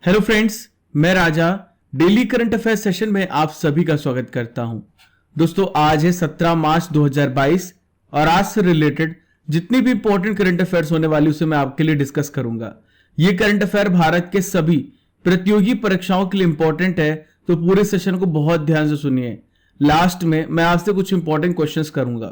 Hello friends, मैं राजा daily current affair session में आप सभी का स्वागत करता हूं। दोस्तों, आज है 17 मार्च 2022 और आज से रिलेटेड जितनी भी इंपॉर्टेंट करंट अफेयर्स होने वाली उसे मैं आपके लिए डिस्कस करूंगा। ये करंट अफेयर भारत के सभी प्रतियोगी परीक्षाओं के लिए इंपॉर्टेंट है, तो पूरे सेशन को बहुत ध्यान से सुनिए। लास्ट में मैं आपसे कुछ इंपॉर्टेंट क्वेश्चंस करूंगा।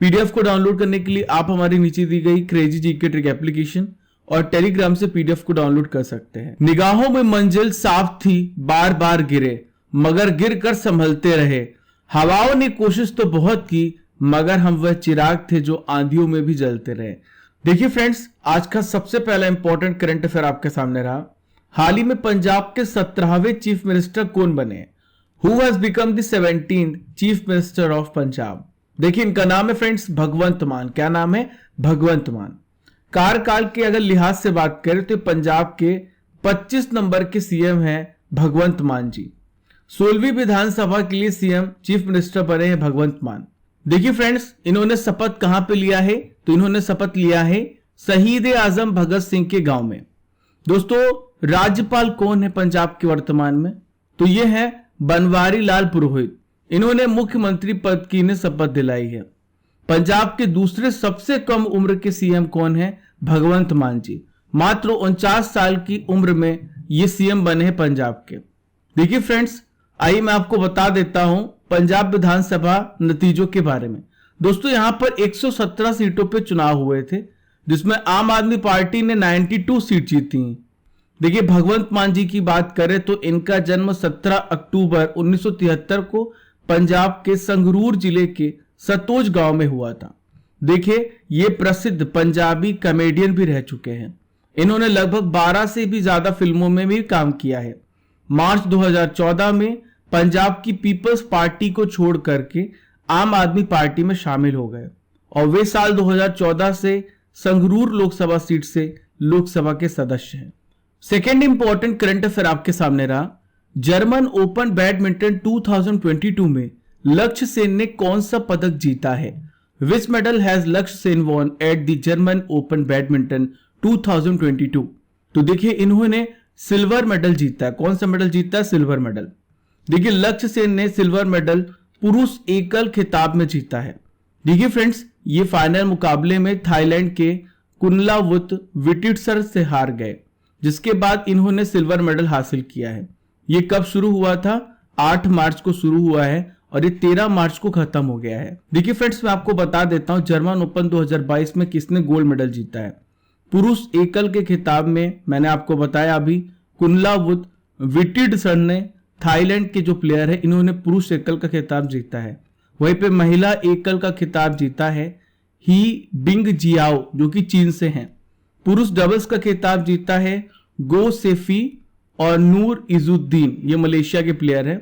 पीडीएफ को डाउनलोड करने के लिए आप हमारी नीचे दी गई क्रेजी जीके ट्रिक एप्लीकेशन और टेलीग्राम से पीडीएफ को डाउनलोड कर सकते हैं। निगाहों में मंजिल साफ थी, बार बार गिरे, मगर गिर कर संभलते रहे। हवाओं ने कोशिश तो बहुत की, मगर हम वह चिराग थे जो आंधियों में भी जलते रहे। देखिए फ्रेंड्स, आज का सबसे पहला इंपॉर्टेंट करंट अफेयर आपके सामने रहा। हाल ही में पंजाब के 17वें चीफ मिनिस्टर कौन बने? Who has become the 17th chief minister of Punjab? देखिए, इनका नाम है फ्रेंड्स भगवंत मान। क्या नाम है? भगवंत मान। कार्यकाल के अगर लिहाज से बात करें तो पंजाब के 25 नंबर के सीएम हैं भगवंत मान जी। 16वीं विधानसभा के लिए सीएम चीफ मिनिस्टर बने हैं भगवंत मान। देखिए फ्रेंड्स, इन्होंने शपथ कहां पे लिया है? तो इन्होंने शपथ लिया है शहीद आजम भगत सिंह के गांव में। दोस्तों, राज्यपाल कौन है पंजाब के वर्तमान में? तो ये है बनवारी लाल पुरोहित। इन्होंने मुख्यमंत्री पद की इन्हें शपथ दिलाई है। पंजाब के दूसरे सबसे कम उम्र के सीएम कौन है? भगवंत मान जी। मात्र 49 साल की उम्र में ये सीएम बने हैं पंजाब के। देखिए फ्रेंड्स, आइए मैं आपको बता देता हूं पंजाब विधानसभा नतीजों के बारे में। दोस्तों, यहां पर 117 सीटों पे चुनाव हुए थे, जिसमें आम आदमी पार्टी ने 92 सीट जीती। देखिए, भगवंत मान जी की बात करें तो इनका जन्म 17 अक्टूबर 1973 को पंजाब के संगरूर जिले के सतोज गांव में हुआ था। देखिए, ये प्रसिद्ध पंजाबी कॉमेडियन भी रह चुके हैं। इन्होंने लगभग 12 से भी ज्यादा फिल्मों में भी काम किया है। मार्च 2014 में पंजाब की पीपल्स पार्टी को छोड़ करके आम आदमी पार्टी में शामिल हो गए और वे साल 2014 से संगरूर लोकसभा सीट से लोकसभा के सदस्य हैं। सेकेंड इंपॉर्टेंट करंट अफेयर आपके सामने रहा। जर्मन ओपन बैडमिंटन 2022 में लक्ष्य सेन ने कौन सा पदक जीता है? विच मेडल हैज लक्ष्य Shane Warne at the German open badminton 2022? तो देखिए, इन्होंने सिल्वर मेडल जीता है। कौन सा मेडल जीता है? Silver medal. देखिए, लक्ष्य सेन ने सिल्वर मेडल पुरुष एकल खिताब में जीता है। देखिए फ्रेंड्स, ये फाइनल मुकाबले में थाईलैंड के कुनलावुत विटिट्सर से हार गए, जिसके बाद इन्होंने सिल्वर मेडल हासिल किया है। ये कब शुरू हुआ था? 8 मार्च को शुरू हुआ है और ये 13 मार्च को खत्म हो गया है। देखिए फ्रेंड्स, मैं आपको बता देता हूं जर्मन ओपन 2022 में किसने गोल्ड मेडल जीता है। पुरुष एकल के खिताब में मैंने आपको बताया अभी, कुनलावुत विटिट्सर ने, थाईलैंड के जो प्लेयर है, इन्होंने पुरुष एकल का खिताब जीता है। वहीं पे महिला एकल का खिताब जीता है ही बिंग जियाओ, जो कि चीन से हैं। पुरुष डबल्स का खिताब जीता है गो सेफी और नूर इजुद्दीन, ये मलेशिया के प्लेयर है।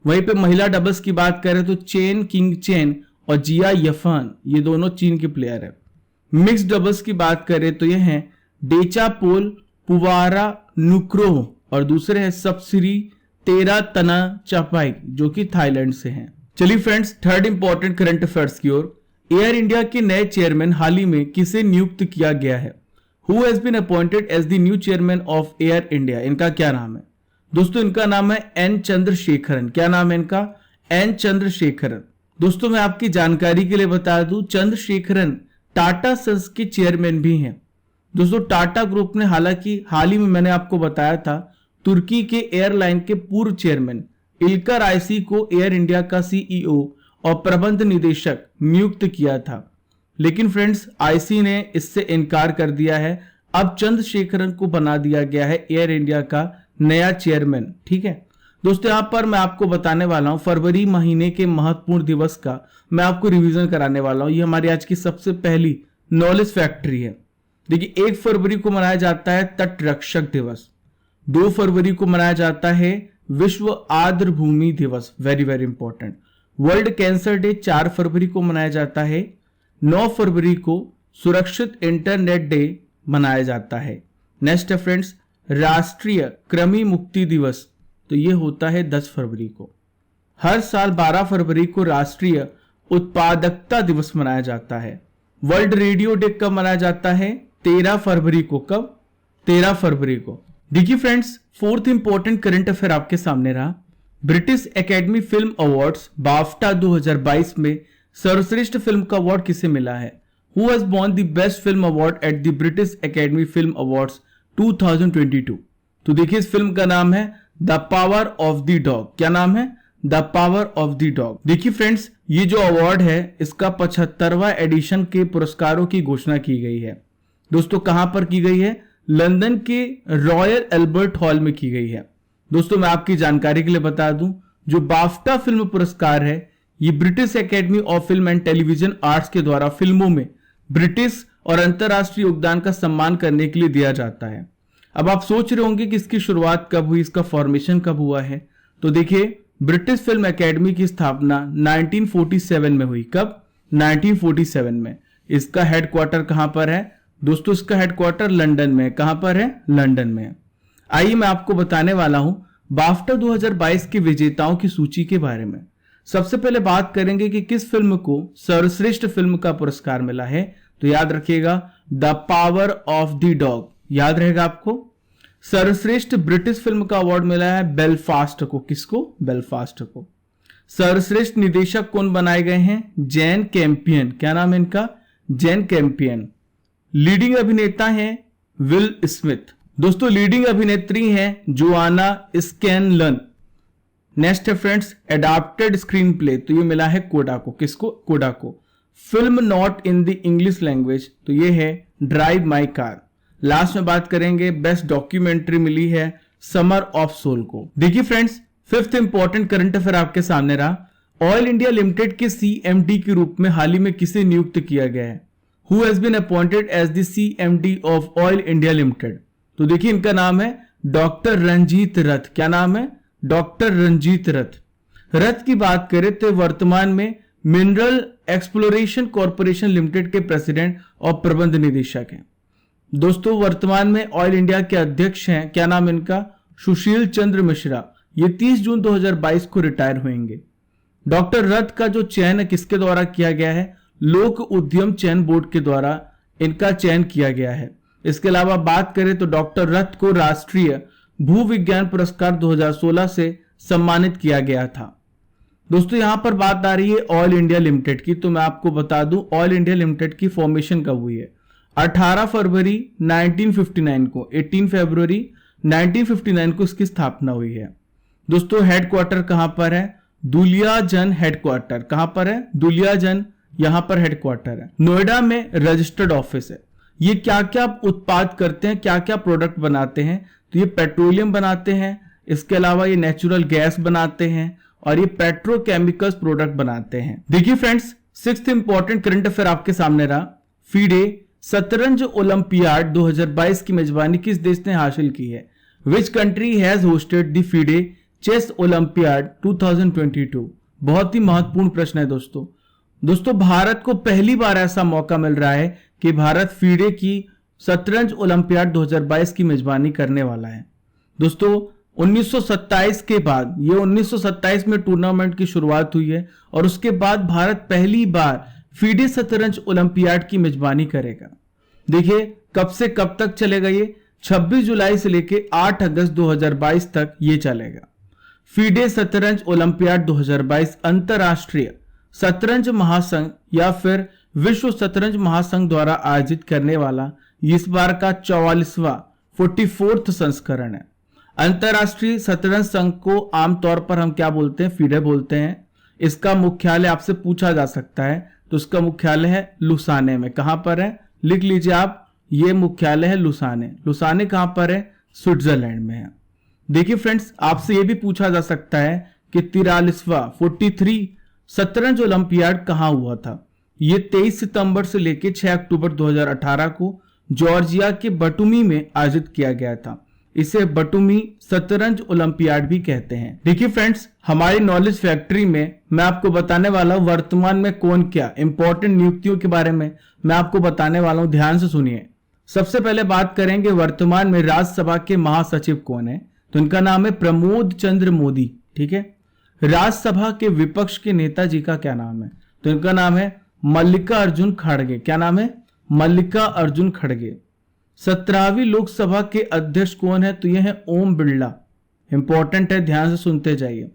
वहीं पे महिला डबल्स की बात करें तो चेन किंग चेन और जिया यफान, ये दोनों चीन के प्लेयर है। मिक्स डबल्स की बात करें तो ये हैं डेचा पोल पुवारा नुक्रो और दूसरे हैं सबसिरी तेरा तना चापाई, जो कि थाईलैंड से हैं। चलिए friends, third important current affairs की ओर। एयर इंडिया के नए चेयरमैन हाल ही में किसे नियुक्त किया गया है? Who has been appointed as the new chairman of Air India? इनका क्या नाम है? दोस्तों, इनका नाम है एन चंद्रशेखरन। क्या नाम है इनका? एन चंद्रशेखरन। दोस्तों, मैं आपकी जानकारी के लिए बता दूं, चंद्रशेखरन टाटा सन्स के चेयरमैन भी हैं। दोस्तों, टाटा ग्रुप ने हालांकि हाल ही में मैंने आपको बताया था तुर्की के एयरलाइन के पूर्व चेयरमैन इल्कर आईसी को एयर इंडिया का सीईओ और प्रबंध निदेशक नियुक्त किया था, लेकिन फ्रेंड्स आईसी ने इससे इनकार कर दिया है। अब चंद्रशेखरन को बना दिया गया है एयर इंडिया का नया चेयरमैन। ठीक है दोस्तों, यहां पर मैं आपको बताने वाला हूं फरवरी महीने के महत्वपूर्ण दिवस का मैं आपको रिवीजन कराने वाला हूं। ये हमारी आज की सबसे पहली नॉलेज फैक्ट्री है। देखिए, 1 फरवरी को मनाया जाता है तट रक्षक दिवस। 2 फरवरी को मनाया जाता है विश्व आर्द्र भूमि दिवस, very very important. World cancer day 4 फरवरी को मनाया जाता है। 9 फरवरी को सुरक्षित इंटरनेट डे मनाया जाता है। नेक्स्ट है फ्रेंड्स राष्ट्रीय कृमि मुक्ति दिवस, तो ये होता है 10 फरवरी को। हर साल 12 फरवरी को राष्ट्रीय उत्पादकता दिवस मनाया जाता है। वर्ल्ड रेडियो डे कब मनाया जाता है? 13 फरवरी को। कब? 13 फरवरी को। देखिए friends, fourth important current affair आपके सामने रहा। British academy film awards BAFTA 2022 में सर्वश्रेष्ठ फिल्म का अवार्ड किसे मिला है? Who has won the best film award at the British academy film awards 2022? तो देखिए इस फिल्म का नाम है the power of the dog. क्या नाम है? The power of the dog. देखिए फ्रेंड्स, ये जो अवार्ड है इसका 75वां एडिशन के पुरस्कारों की घोषणा की गई है। दोस्तों कहां पर की गई है? लंदन के रॉयल एल्बर्ट हॉल में की गई है। दोस्तों मैं आपकी जानकारी के लिए बता दूं, जो बाफ्टा फिल्म पुरस्कार है ये British academy of film and television arts के द्वारा फिल्मों में ब्रिटिश और अंतरराष्ट्रीय योगदान का सम्मान करने के लिए दिया जाता है। अब आप सोच रहे होंगे कि इसकी शुरुआत कब हुई, इसका फॉर्मेशन कब हुआ है? तो देखिए, ब्रिटिश फिल्म एकेडमी की स्थापना 1947 में हुई। कब? 1947 में। इसका हेडक्वार्टर कहां पर है? दोस्तों इसका हेडक्वार्टर लंदन में। कहां पर है? लंदन में। आइए मैं आपको बताने वाला हूं बाफ्टा 2022 के विजेताओं की सूची के बारे में। सबसे पहले बात करेंगे कि किस फिल्म को सर्वश्रेष्ठ फिल्म का पुरस्कार मिला है। तो याद रखिएगा, the power of the dog. याद रहेगा आपको। सर्वश्रेष्ठ ब्रिटिश फिल्म का अवार्ड मिला है बेलफास्ट को। किसको? बेलफास्ट को। सर्वश्रेष्ठ निदेशक कौन बनाए गए हैं? जैन कैंपियन। क्या नाम है इनका? जैन कैंपियन। लीडिंग अभिनेता हैं विल स्मिथ। दोस्तों लीडिंग अभिनेत्री हैं जोआना स्कैनलन। नेक्स्ट है फ्रेंड्स एडाप्टेड स्क्रीन प्ले, तो ये मिला है कोडा को। किसको? कोडा को। Film not in the English language, तो ये है ड्राइव माई कार। लास्ट में बात करेंगे बेस्ट डॉक्यूमेंट्री मिली है समर ऑफ सोल को। देखिए friends, fifth important current affair आपके सामने रहा। ऑयल इंडिया लिमिटेड के सीएमडी के रूप में हाल ही में किसे नियुक्त किया गया है? Who has been appointed as the CMD of Oil India Limited? तो देखिए इनका नाम है डॉक्टर रंजीत रथ। क्या नाम है? डॉक्टर रंजीत रथ। रथ की बात करें तो वर्तमान में मिनरल एक्सप्लोरेशन कॉर्पोरेशन लिमिटेड के प्रेसिडेंट और प्रबंध निदेशक हैं। दोस्तों वर्तमान में ऑयल इंडिया के अध्यक्ष हैं। क्या नाम इनका? सुशील चंद्र मिश्रा। ये 30 जून 2022 को रिटायर होंगे। डॉक्टर रथ का जो चयन किसके द्वारा किया गया है? लोक उद्यम चयन बोर्ड के द्वारा इनका चयन किया गया है। इसके अलावा बात करें तो डॉक्टर रथ को राष्ट्रीय भूविज्ञान पुरस्कार 2016 से सम्मानित किया गया था। दोस्तों यहां पर बात आ रही है ऑयल इंडिया लिमिटेड की, तो मैं आपको बता दूं ऑयल इंडिया लिमिटेड की फॉर्मेशन कब हुई है? 18 फरवरी 1959 को, 18 फरवरी 1959 को इसकी स्थापना हुई है। दोस्तों हेडक्वार्टर कहां पर है? दुलियाजन हेडक्वार्टर। कहां पर है? दुलियाजन, यहां पर हेडक्वार्टर है। नोएडा में रजिस्टर्ड ऑफिस है। ये क्या क्या उत्पाद करते हैं, क्या क्या प्रोडक्ट बनाते हैं? तो ये पेट्रोलियम बनाते हैं, इसके अलावा ये नेचुरल गैस बनाते हैं और ये पेट्रोकेमिकल्स प्रोडक्ट बनाते हैं। देखिए friends, sixth important current affair आपके सामने रहा। फीडे शतरंज ओलंपियाड 2022 की मेजबानी किस देश ने हासिल की है? Which country has hosted the FIDE Chess Olympiad 2022? बहुत ही महत्वपूर्ण प्रश्न है दोस्तों भारत को पहली बार ऐसा मौका मिल रहा है कि भारत फीडे की शतरंज ओलंपियाड 2022 की मेजबानी करने वाला है। दोस्तों 1927 के बाद, ये 1927 में टूर्नामेंट की शुरुआत हुई है और उसके बाद भारत पहली बार फीडे शतरंज ओलंपियाड की मेजबानी करेगा। देखिए कब से कब तक चलेगा ये? 26 जुलाई से लेके 8 अगस्त 2022 तक ये चलेगा। फीडे शतरंज ओलंपियाड 2022 अंतरराष्ट्रीय शतरंज महासंघ या फिर विश्व शतरंज महासंघ द्वारा आयोजित करने वाला इस बार का 44वां 44th संस्करण है। अंतरराष्ट्रीय शतरंज संघ को आमतौर पर हम क्या बोलते हैं? फीडे बोलते हैं। इसका मुख्यालय आपसे पूछा जा सकता है, तो इसका मुख्यालय है लुसाने में। कहां पर है? लिख लीजिए आप, ये मुख्यालय है लुसाने। लुसाने कहां पर है? स्विट्जरलैंड में है। देखिए फ्रेंड्स, आपसे यह भी पूछा जा सकता है कि 43वां 43 शतरंज ओलंपियाड कहां हुआ था? ये 23 सितंबर से लेकर 6 अक्टूबर 2018 को जॉर्जिया के बटुमी में आयोजित किया गया था। इसे बटुमी शतरंज ओलंपियाड भी कहते हैं। देखिए फ्रेंड्स, हमारी नॉलेज फैक्ट्री में मैं आपको बताने वाला हूं वर्तमान में कौन क्या इंपॉर्टेंट नियुक्तियों के बारे में मैं आपको बताने वाला हूं। ध्यान से सुनिए। सबसे पहले बात करेंगे वर्तमान में राज्यसभा के महासचिव कौन है? तो इनका नाम है प्रमोद चंद्र मोदी। ठीक है। राज्यसभा के विपक्ष के नेताजी का क्या नाम है? तो इनका नाम है मल्लिका अर्जुन खड़गे। क्या नाम है? मल्लिका अर्जुन खड़गे। 17वीं लोकसभा के अध्यक्ष कौन है? तो यह है ओम बिरला। इंपॉर्टेंट है, ध्यान से सुनते जाइए।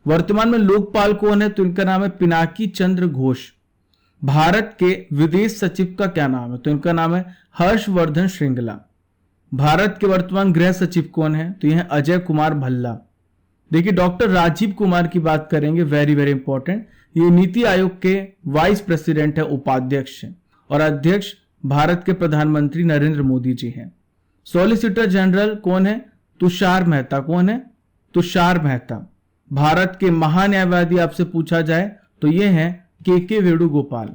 वर्तमान में लोकपाल कौन है? तो इनका नाम है पिनाकी चंद्र घोष। भारत के विदेश सचिव का क्या नाम है? तो इनका नाम है हर्षवर्धन श्रृंगला। भारत के वर्तमान गृह सचिव कौन है? तो यह है अजय कुमार भल्ला। देखिए डॉक्टर राजीव कुमार की बात करेंगे, वेरी वेरी इंपॉर्टेंट। ये नीति आयोग के वाइस प्रेसिडेंट है, उपाध्यक्ष है, और अध्यक्ष भारत के प्रधानमंत्री नरेंद्र मोदी जी हैं। सॉलिसिटर जनरल कौन है? तुषार मेहता। कौन है? तुषार मेहता। भारत के महान्यायवादी आपसे पूछा जाए तो ये हैं के वेणुगोपाल।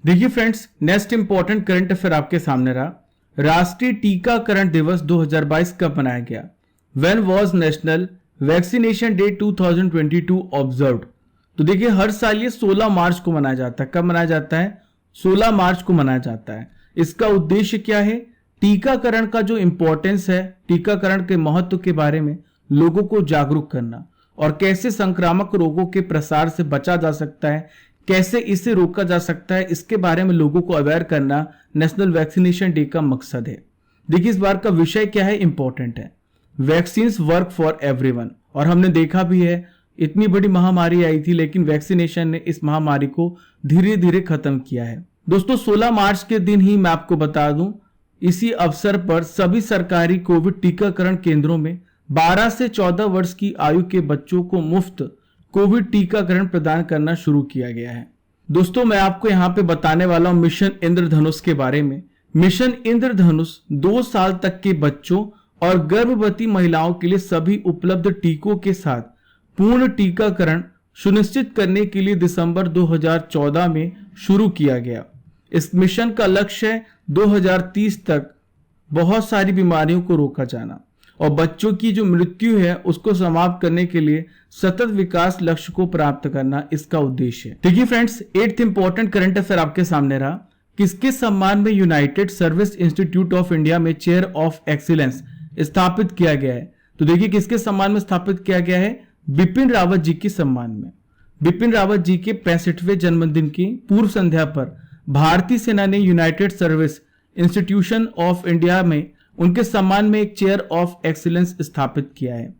देखिए friends, next important current affair आपके सामने रहा। राष्ट्रीय टीकाकरण दिवस 2022 कब मनाया गया? When was national vaccination day 2022 observed? तो देखिए हर साल ये 16 मार्च को मनाया जाता है। कब मनाया जाता है? 16 मार्च को मनाया जाता है। इसका उद्देश्य क्या है? टीकाकरण का जो इंपॉर्टेंस है, टीकाकरण के महत्व के बारे में लोगों को जागरूक करना, और कैसे संक्रामक रोगों के प्रसार से बचा जा सकता है, कैसे इसे रोका जा सकता है, इसके बारे में लोगों को अवेयर करना नेशनल वैक्सीनेशन डे का मकसद है। देखिए इस बार का विषय क्या है? इंपॉर्टेंट है, वैक्सीन्स वर्क फॉर एवरीवन। और हमने देखा भी है, इतनी बड़ी महामारी आई थी लेकिन वैक्सीनेशन ने इस महामारी को धीरे धीरे खत्म किया है। दोस्तों 16 मार्च के दिन ही मैं आपको बता दूं, इसी अवसर पर सभी सरकारी कोविड टीकाकरण केंद्रों में 12 से 14 वर्ष की आयु के बच्चों को मुफ्त कोविड टीकाकरण प्रदान करना शुरू किया गया है। दोस्तों मैं आपको यहां पे बताने वाला हूं मिशन इंद्रधनुष के बारे में। मिशन इंद्रधनुष 2 साल तक के बच्चों और गर्भवती महिलाओं के लिए सभी उपलब्ध टीकों के साथ पूर्ण टीकाकरण सुनिश्चित करने के लिए दिसंबर 2014 में शुरू किया गया। इस मिशन का लक्ष्य है 2030 तक बहुत सारी बीमारियों को रोका जाना और बच्चों की जो मृत्यु है उसको समाप्त करने के लिए सतत विकास लक्ष्य को प्राप्त करना इसका उद्देश्य है। देखिए friends, 8th important current affair आपके सामने रहा। किसके सम्मान में United service institute of India में चेयर ऑफ एक्सीलेंस स्थापित किया गया है? तो देखिए किसके सम्मान में स्थापित किया गया है? बिपिन रावत जी के सम्मान में। बिपिन रावत जी के 65वें जन्मदिन की पूर्व संध्या पर भारतीय सेना ने United service institution of India में उनके सम्मान में एक चेयर ऑफ एक्सीलेंस स्थापित किया है।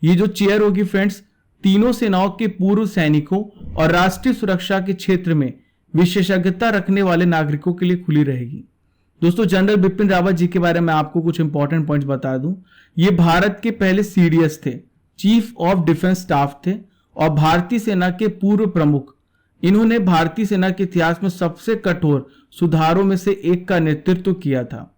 ये जो चेयर होगी फ्रेंड्स, तीनों सेनाओं के पूर्व सैनिकों और राष्ट्रीय सुरक्षा के क्षेत्र में विशेषज्ञता रखने वाले नागरिकों के लिए खुली रहेगी। दोस्तों जनरल बिपिन रावत जी के बारे में आपको कुछ इंपॉर्टेंट पॉइंट्स बता दूं। ये भारत के पहले सीडीएस थे, चीफ ऑफ डिफेंस स्टाफ थे और भारतीय सेना के पूर्व प्रमुख। इन्होंने भारतीय सेना के इतिहास में सबसे कठोर सुधारों में से एक का नेतृत्व किया था।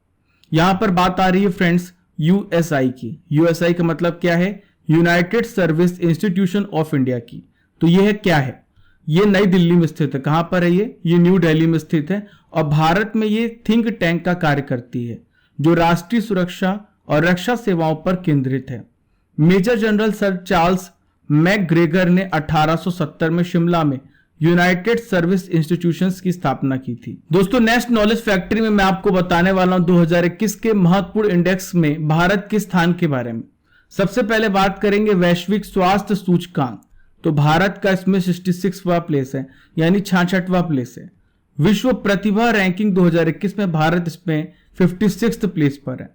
यहां पर बात आ रही है फ्रेंड्स यूएसआई की। यूएसआई का मतलब क्या है? United service institution of India की। तो यह क्या है? ये नई दिल्ली में स्थित है। कहां पर है ये न्यू दिल्ली में स्थित है और भारत में ये थिंक टैंक का कार्य करती है जो राष्ट्रीय सुरक्षा और रक्षा सेवाओं पर केंद्रित है। Major General Sir Charles MacGregor ने 1870 में शिमला में यूनाइटेड सर्विस इंस्टीट्यूशंस की स्थापना की थी। दोस्तों नेक्स्ट नॉलेज फैक्ट्री में मैं आपको बताने वाला हूं 2021 के महत्वपूर्ण इंडेक्स में भारत के स्थान के बारे में। सबसे पहले बात करेंगे वैश्विक स्वास्थ्य सूचकांक। तो भारत का इसमें 66वां प्लेस है, यानी 66वां प्लेस है। विश्व प्रतिभा रैंकिंग 2021 में भारत इसमें 56th प्लेस पर है।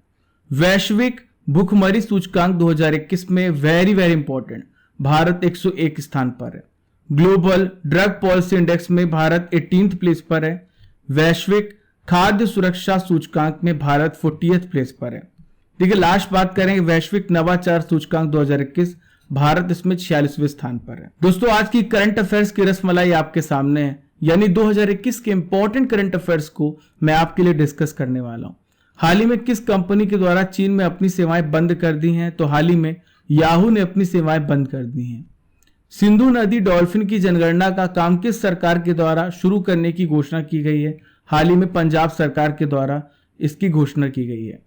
वैश्विक भुखमरी सूचकांक 2021 में वेरी वेरी इंपॉर्टेंट, भारत 101 स्थान पर है। ग्लोबल ड्रग पॉलिसी इंडेक्स में भारत 18th प्लेस पर है। वैश्विक खाद्य सुरक्षा सूचकांक में भारत 40th प्लेस पर है। ठीक है, लास्ट बात करेंगे वैश्विक नवाचार सूचकांक 2021, भारत इसमें 46वें स्थान पर है। दोस्तों आज की करंट अफेयर्स की रसमलाई आपके सामने है, यानी 2021 के इंपॉर्टेंट करंट अफेयर्स को मैं आपके लिए डिस्कस करने वाला हूं। हाल ही में किस कंपनी के द्वारा चीन में अपनी सेवाएं बंद कर दी हैं? तो हाल ही में याहू ने अपनी सेवाएं बंद कर दी हैं। सिंधु नदी डॉल्फिन की जनगणना का काम किस सरकार के द्वारा शुरू करने की घोषणा की गई है? हाल ही में पंजाब सरकार के द्वारा इसकी घोषणा की गई है।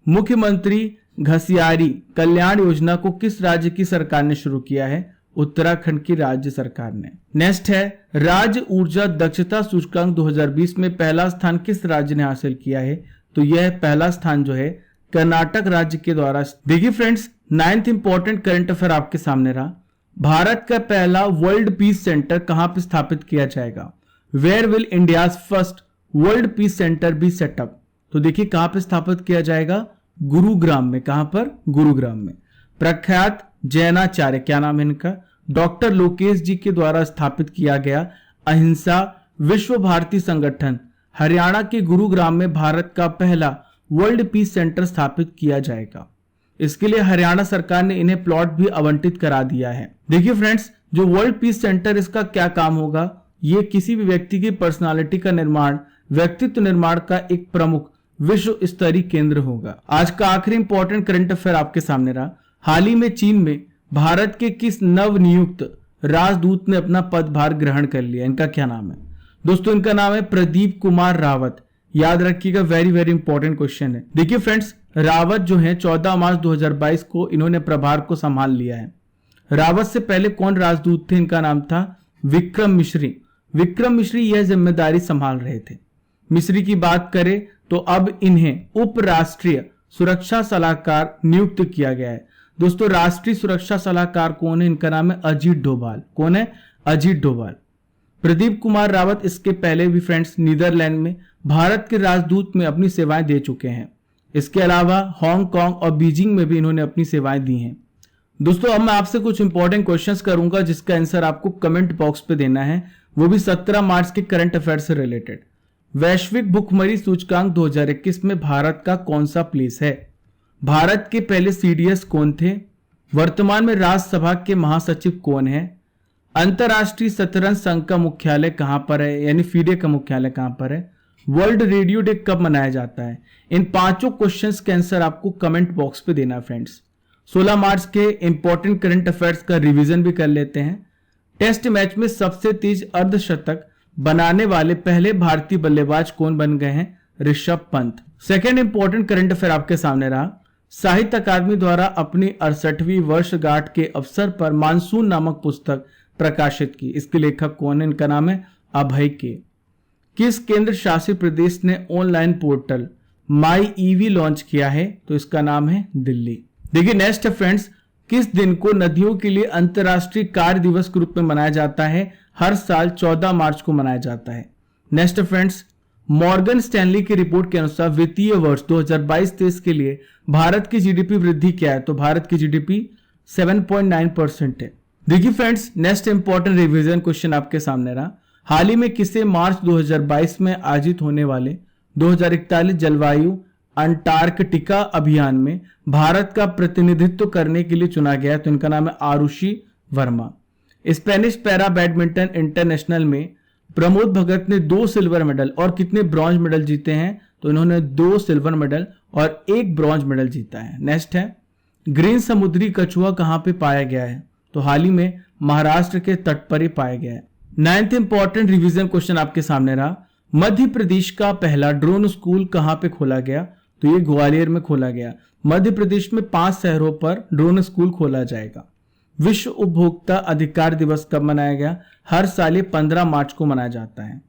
मुख्यमंत्री घसियारी कल्याण योजना को किस राज्य की सरकार ने शुरू किया है? उत्तराखंड की राज्य सरकार ने। नेक्स्ट है राज्य ऊर्जा दक्षता सूचकांक 2020 में पहला स्थान किस राज्य ने हासिल किया है? तो यह पहला स्थान जो है कर्नाटक राज्य के द्वारा। देखिए friends 9th important current affair आपके सामने रहा। भारत का पहला वर्ल्ड पीस सेंटर कहां पर स्थापित किया जाएगा? Where will India's first world peace centre be set up? तो देखिए कहां पे स्थापित किया जाएगा, गुरुग्राम में। कहां पर, गुरुग्राम में। प्रख्यात जैनाचार्य, क्या नाम है इनका, डॉक्टर लोकेश जी के द्वारा स्थापित किया गया अहिंसा विश्व भारती संगठन हरियाणा के गुरुग्राम में भारत का पहला वर्ल्ड पीस सेंटर स्थापित किया जाएगा। इसके लिए हरियाणा सरकार ने इन्हें प्लॉट भी आवंटित करा दिया है। देखिए फ्रेंड्स, जो वर्ल्ड पीस सेंटर, इसका क्या काम होगा, ये किसी भी व्यक्ति की पर्सनालिटी का निर्माण, व्यक्तित्व निर्माण का एक प्रमुख विश्व स्तरीय केंद्र होगा। आज का आखिरी इंपॉर्टेंट करंट अफेयर आपके सामने रहा। हाल ही में चीन में भारत के किस नवनियुक्त राजदूत ने अपना पदभार ग्रहण कर लिया, इनका क्या नाम है? दोस्तों इनका नाम है प्रदीप कुमार रावत। याद रखिएगा, वेरी वेरी इंपॉर्टेंट क्वेश्चन है। देखिए फ्रेंड्स, रावत जो है 14 मार्च 2022 को इन्होंने प्रभार को संभाल लिया है। रावत से पहले कौन राजदूत थे, इनका नाम था विक्रम मिश्री। विक्रम मिश्री यह जिम्मेदारी संभाल रहे थे। मिश्री की बात करें तो अब इन्हें उप राष्ट्रीय सुरक्षा सलाहकार नियुक्त किया गया है। दोस्तों राष्ट्रीय सुरक्षा सलाहकार कौन है, इनका नाम है अजीत डोभाल। कौन है, अजीत डोभाल। प्रदीप कुमार रावत इसके पहले भी फ्रेंड्स नीदरलैंड में भारत के राजदूत में अपनी सेवाएं दे चुके हैं। इसके अलावा हांगकांग और बीजिंग में भी इन्होंने अपनी सेवाएं दी हैं। दोस्तों अब मैं आपसे कुछ इंपॉर्टेंट क्वेश्चंस करूंगा जिसका आंसर आपको कमेंट बॉक्स पे देना है, वो भी 17 मार्च के करंट अफेयर से रिलेटेड। वैश्विक भुखमरी सूचकांक 2021 में भारत का कौन सा प्लेस है? भारत के पहले सीडीएस कौन थे? वर्तमान में राज्यसभा के महासचिव कौन है? अंतरराष्ट्रीय शतरंज संघ का मुख्यालय कहां पर है, यानी फीडे का मुख्यालय कहां पर है? वर्ल्ड रेडियो डे कब मनाया जाता है? इन पांचों क्वेश्चंस के आंसर आपको कमेंट बॉक्स पे देना है फ्रेंड्स। 16 मार्च के इंपॉर्टेंट करंट अफेयर्स का रिवीजन भी कर लेते हैं। टेस्ट मैच में सबसे तेज अर्धशतक बनाने वाले पहले भारतीय बल्लेबाज कौन बन गए हैं? Rishabh Pant. Second important current affair आपके सामने रहा। साहित्य अकादमी द्वारा अपनी 68वीं वर्षगांठ के अवसर पर मानसून नामक पुस्तक प्रकाशित की। इसके लेखक कौन है? इनका नाम है अभय के। किस केंद्र शासित प्रदेश ने online portal my EV launch किया है? तो इसका नाम है दिल्ली। देखिए नेक्स्ट है फ्रेंड्स, किस दिन को नदियों के लिए अंतरराष्ट्रीय कार्य दिवस के रूप में मनाया जाता है? हर साल 14 मार्च को मनाया जाता है। नेक्स्ट फ्रेंड्स, मॉर्गन स्टैनली की रिपोर्ट के अनुसार वित्तीय वर्ष 2022-23 के लिए भारत की जीडीपी वृद्धि क्या है? तो भारत की जीडीपी 7.9% है। देखिए friends, next important revision question आपके सामने रहा। हाल ही में किसे मार्च 2022 में आयोजित होने वाले 2041 जलवायु अंटार्कटिका अभियान में भारत का प्रतिनिधित्व करने के लिए चुना गया? तो इनका नाम है Aarushi Verma. Spanish para badminton international में प्रमोद भगत ने 2 सिल्वर मेडल और कितने ब्रॉन्ज मेडल जीते हैं? तो इन्होंने 2 सिल्वर मेडल और 1 ब्रॉन्ज मेडल जीता है। नेक्स्ट है, ग्रीन समुद्री कछुआ कहां पे पाया गया है? तो हाल ही में महाराष्ट्र के तट पर ही पाया गया है। 9th इंपॉर्टेंट रिवीजन क्वेश्चन आपके सामने रहा। मध्य प्रदेश का पहला ड्रोन स्कूल कहां पे खोला गया? तो ये ग्वालियर में खोला गया। मध्य प्रदेश में 5 शहरों पर ड्रोन स्कूल खोला जाएगा। विश्व उपभोक्ता अधिकार दिवस कब मनाया गया? हर साल 15 मार्च को मनाया जाता है।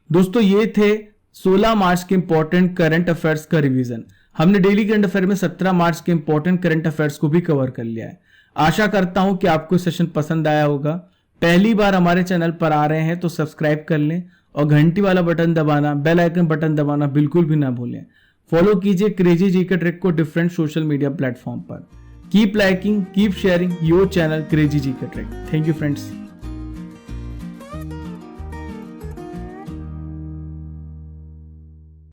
दोस्तों ये थे 16 मार्च के इंपॉर्टेंट करंट अफेयर्स का रिवीजन। हमने डेली करंट अफेयर में 17 मार्च के इंपॉर्टेंट करंट अफेयर्स को भी कवर कर लिया है। आशा करता हूं कि आपको सेशन पसंद आया होगा। पहली बार हमारे चैनल पर आ रहे हैं तो सब्सक्राइब कर लें और घंटी वाला बटन दबाना, बेल आइकन बटन दबाना बिल्कुल भी ना भूलें। फॉलो कीजिए क्रेजी जीके ट्रिक को डिफरेंट सोशल मीडिया प्लेटफॉर्म पर। Keep liking, keep sharing your channel crazy GK trick. Thank you friends.